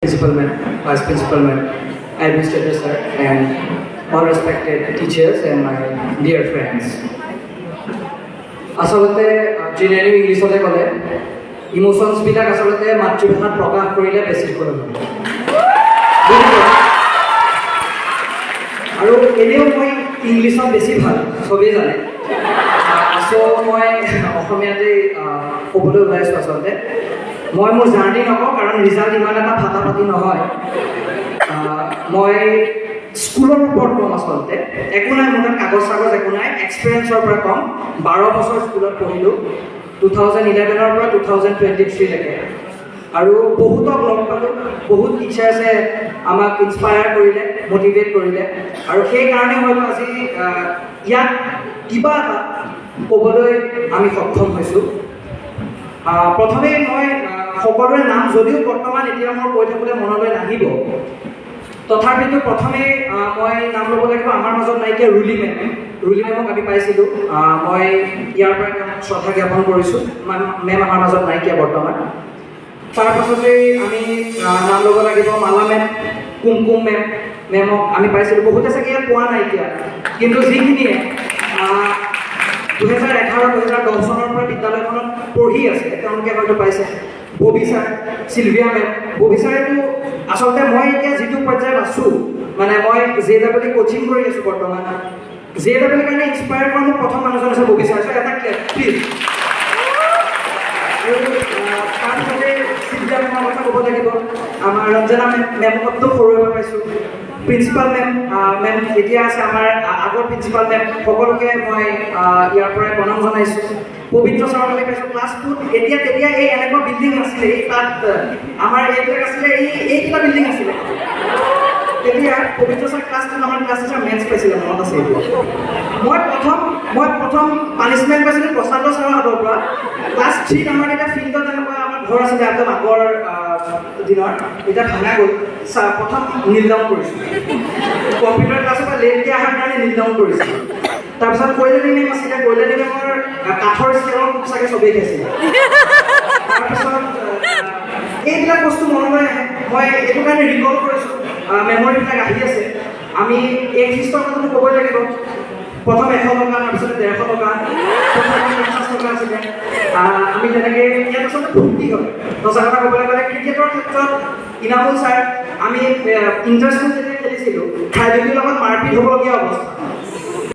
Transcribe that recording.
Principal ma'am, Vice Principal ma'am, Administrator sir, and all respected teachers and my dear friends. আচলতে generally ইংলিছতে ক'লে ইমোশ্যনছবিলাক আচলতে মাতৃভাষাত প্ৰকাশ কৰিলে বেছি কৰে আৰু এনেও মই ইংলিছত বেছি ভাল চবেই জানে চ' মই অসমীয়াতে ক'বলৈ ওলাইছোঁ আচলতে মই মোৰ জাৰ্ণি নকওঁ কাৰণ ৰিজাল্ট ইমান এটা ফাটাফাটি নহয় মই স্কুলৰ ওপৰত কম আচলতে একো নাই মোৰ তাত কাগজ চাগজ একো নাই এক্সপিৰিয়েঞ্চৰ পৰা কম 12 বছৰ স্কুলত পঢ়িলোঁ 2011ৰ পৰা 2023লৈকে আৰু বহুতক লগ পালোঁ বহুত টিচাৰ্ছে আমাক ইনস্পায়াৰ কৰিলে মটিভেট কৰিলে আৰু সেইকাৰণে হয়তো আজি ইয়াত কিবা এটা ক'বলৈ আমি সক্ষম হৈছোঁ প্ৰথমে মই সকলোৰে নাম যদিও বৰ্তমান এতিয়া মোৰ কৈ থাকোঁতে মনলৈ নাহিব তথাপিতো প্ৰথমে মই নাম ল'ব লাগিব আমাৰ মাজত নাইকিয়া ৰুলি মেমক আমি পাইছিলোঁ মই ইয়াৰ পৰা শ্ৰদ্ধা জ্ঞাপন কৰিছোঁ মেম আমাৰ মাজত নাইকিয়া বৰ্তমান তাৰপাছতে আমি নাম ল'ব লাগিব মালা মেম কুমকুম মেমক আমি পাইছিলোঁ বহুতে চাগে ইয়াত পোৱা নাইকিয়া কিন্তু যিখিনিয়ে 2011-2010 চনৰ পৰা বিদ্যালয়খনত পঢ়ি আছে তেওঁলোকে হয়তো পাইছে Bobby sir Sylvia ma'am Bobby ছাৰেতো আচলতে মই এতিয়া যিটো পৰ্যায়ত আছোঁ মানে মই JEE কোচিং কৰি আছোঁ বৰ্তমান JEE কাৰণে ইনস্পায়াৰ কৰা মোৰ প্ৰথম মানুহজন আছে ববি ছাৰ এটা প্লিজ আৰু তাৰপিছতে চিলভিয়া মেমৰ কথা ক'ব লাগিব আমাৰ ৰঞ্জনা মেমকতো সৰুৰে পৰা পাইছোঁ প্ৰিন্সিপাল মেম এতিয়া আছে আমাৰ আগৰ প্ৰিন্সিপাল মেম সকলোকে মই ইয়াৰ পৰাই প্ৰণাম জনাইছোঁ পবিত্ৰ ছাৰলৈ পাইছোঁ ক্লাছ 2 তেতিয়া এই এনেকুৱা বিল্ডিং নাছিলে এই তাত আমাৰ এইবিলাক আছিলে এইকেইটা বিল্ডিং আছিলে তেতিয়া পবিত্ৰ ছাৰ ক্লাছ 2 আমাৰ ক্লাছ টিচাৰ মেথছ পাইছিলে মনত আছে মই প্ৰথম পানিছমেণ্ট পাইছিলোঁ প্ৰশান্ত ছাৰৰ হাতৰ পৰা ক্লাছ 3 আমাৰ এটা ফিল্ডত এনেকুৱা আমাৰ ঘৰ আছিলে একদম আগৰ দিনৰ এতিয়া ভাঙা গ'ল প্ৰথম নীল ডাউন কৰিছোঁ কম্পিউটাৰ ক্লাছৰ পৰা লেটকৈ অহাৰ কাৰণে নীল ডাউন কৰিছোঁ তাৰপিছত কৈলানী মেম আছিলে কৈলানী মেমৰ কাঠৰ স্কেলৰ খুব চাগে চবেই খাইছিলে তাৰপিছত এইবিলাক বস্তু মনলৈ আহে মই এইটো কাৰণে ৰিকল কৰিছোঁ মেমৰিবিলাক আহি আছে আমি এই খ্ৰীষ্টৰ কথাটো ক'বই লাগিব প্ৰথম 100 টকা তাৰপিছত 150 টকা 50 টকা আছিলে আমি তেনেকৈ ইয়াত আচলতে ভৰ্তি হয় সঁচা কথা ক'বলৈ গ'লে ক্ৰিকেটৰ ক্ষেত্ৰত ইনামুল ছাৰ আমি ইণ্টাৰস্কুল যেতিয়া খেলিছিলোঁ ট্ৰাইবেলৰ লগত মাৰপিট হ'বলগীয়া অৱস্থা